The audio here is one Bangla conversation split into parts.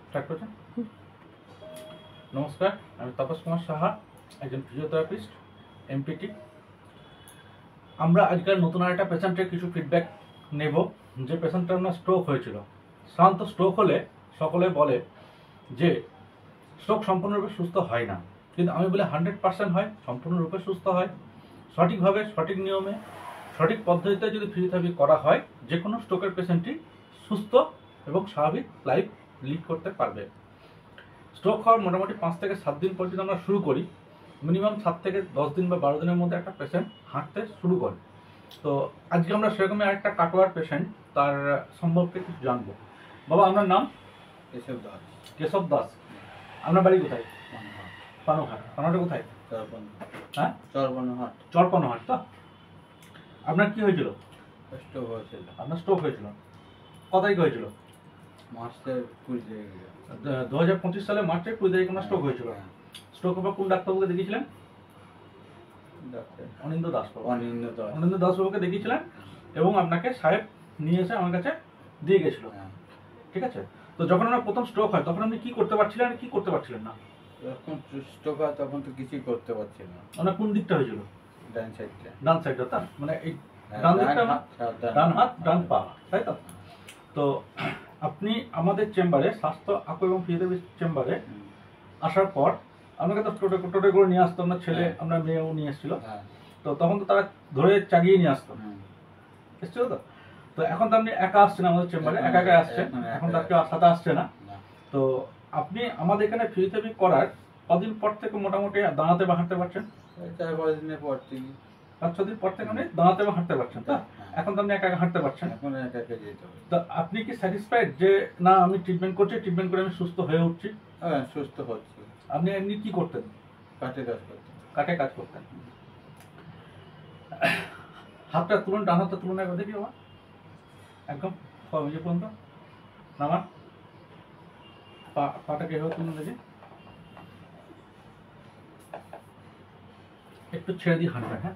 স্টার্ট করছেন। নমস্কার, আমি তাপস কুমার সাহা, একজন ফিজিওথেরাপিস্ট, এমপিটি। আমরা আজকাল নতুন একটা পেশেন্টের কিছু ফিডব্যাক নেব। যে পেশেন্টটা আপনার স্ট্রোক হয়েছিল। সাধারণত স্ট্রোক হলে সকলে বলে যে স্ট্রোক সম্পূর্ণরূপে সুস্থ হয় না, কিন্তু আমি বলি 100% হয়, সম্পূর্ণরূপে সুস্থ হয়। সঠিকভাবে, সঠিক নিয়মে, সঠিক পদ্ধতিতে যদি ফিজিওথেরাপি করা হয়, যে কোনো স্ট্রোকের পেশেন্টই সুস্থ এবং স্বাভাবিক লাইফ লিড করতে পারবে। স্ট্রোক হওয়ার মোটামুটি 5 থেকে 7 দিন পর যদি আমরা শুরু করি, মিনিমাম 7 থেকে 10 দিন বা 12 দিনের মধ্যে একটা পেশেন্ট হাঁটতে শুরু করে। তো আজকে আমরা সেরকমই আরেকটা কাটোয়ার পেশেন্ট, তার সম্পর্কে কিছু জানবো। বাবা, আপনার নাম? কেশব দাস। কেশব দাস। আপনার বাড়ি কোথায়? পানোহাট। পানোহাটে কোথায়? হ্যাঁ, চরপানোহাট। চরপানোহাট। তো আপনার কি হয়েছিল? স্ট্রোক হয়েছিল। আপনার স্ট্রোক হয়েছিল কত তারিখ হয়েছিল? মার্চের 20 তারিখে। 2025 সালে মার্চের 20 তারিখে আপনার স্ট্রোক হয়েছিল। স্ট্রোক হওয়ার কোন ডাক্তারবাবুকে দেখিয়েছিলেন? অনিন্দ দাস। অনিন্দ দাসবাবুকে দেখিয়েছিলেন এবং আপনাকে সাহেব নিয়ে এসে আমার কাছে দিয়ে গেছিল। ঠিক আছে। তো যখন আপনার প্রথম স্ট্রোক হয় তখন আপনি কি করতে পারছিলেন আর কি করতে পারছিলেন না? যখন স্ট্রোক হয় তখন তো কিছুই করতে পারছি না। আপনার কোন দিকটা হয়েছিল? ডান সাইডটা। ডান সাইডটা। তা মানে এই ডান দিকটা, ডান হাত ডান পা, তাই তো? তো আপনি আমাদের চেম্বারে, স্বাস্থ্য আকু এবং ফিজিওথেরাপি চেম্বারে আসার পর আপনাকে তো টোটো করে নিয়ে আসতো, আপনার ছেলে, আপনার মেয়েও নিয়ে এসেছিল। তো তখন তো তারা ধরে চাগিয়ে নিয়ে আসতো, এসেছিল তো? তো এখন তো আপনি একা আসছেন আমাদের চেম্বারে, একা আসছেন, এখন তার কেউ সাথে আসছে না। তো আপনি আমাদের এখানে ফিজিওথেরাপি করার কদিন পর থেকে মোটামুটি দাঁড়াতে বা হাঁটতে পারছেন? 4-5 দিনের পর থেকে। 5-6 দিন পর থেকে আপনি দাঁড়াতে বা হাঁটতে পারছেন। তো এখন তো আপনি একা হাঁটতে পারছেন। এখন একা যেতে হবে। তো আপনি কি স্যাটিসফাইড যে না আমি ট্রিটমেন্ট করছি, ট্রিটমেন্ট করে আমি সুস্থ হয়ে উঠছি? হ্যাঁ, সুস্থ হচ্ছি। আপনি এমনি কি করতেন? কাটে কাজ করতেন। কাটে কাজ করতেন। হাতটা তুলুন, ডান হাতটা তুলুন একবার দেখি বাবা, একদম ইয়ে পর্যন্ত নামান। পাটাকে এভাবে তুলুন দেখি, একটু ছেড়ে দিয়ে হাঁটবেন। হ্যাঁ,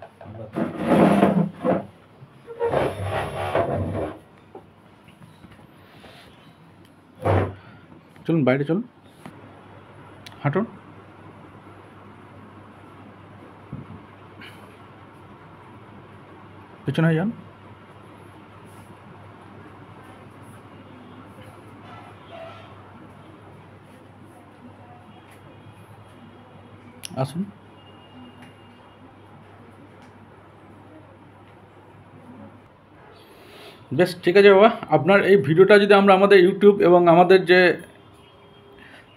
চলুন বাইরে চলুন, হাঁটুন। পেছনে যান। আসুন। বেশ, ঠিক আছে বাবা। আপনার এই ভিডিওটা যদি আমরা আমাদের ইউটিউব এবং আমাদের যে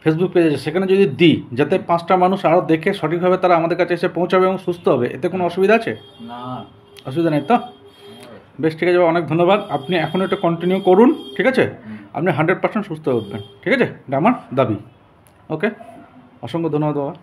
ফেসবুক পেজ আছে সেখানে যদি দিই, যাতে 5টা মানুষ আরও দেখে সঠিকভাবে তারা আমাদের কাছে এসে পৌঁছাবে এবং সুস্থ হবে, এতে কোনো অসুবিধা আছে? না, অসুবিধা নেই তো? বেশ, ঠিক আছে বাবা, অনেক ধন্যবাদ। আপনি এখন এটা কন্টিনিউ করুন, ঠিক আছে? আপনি 100% সুস্থ হয়ে উঠবেন, ঠিক আছে? এটা আমার দাবি। ওকে, অসংখ্য ধন্যবাদ বাবা।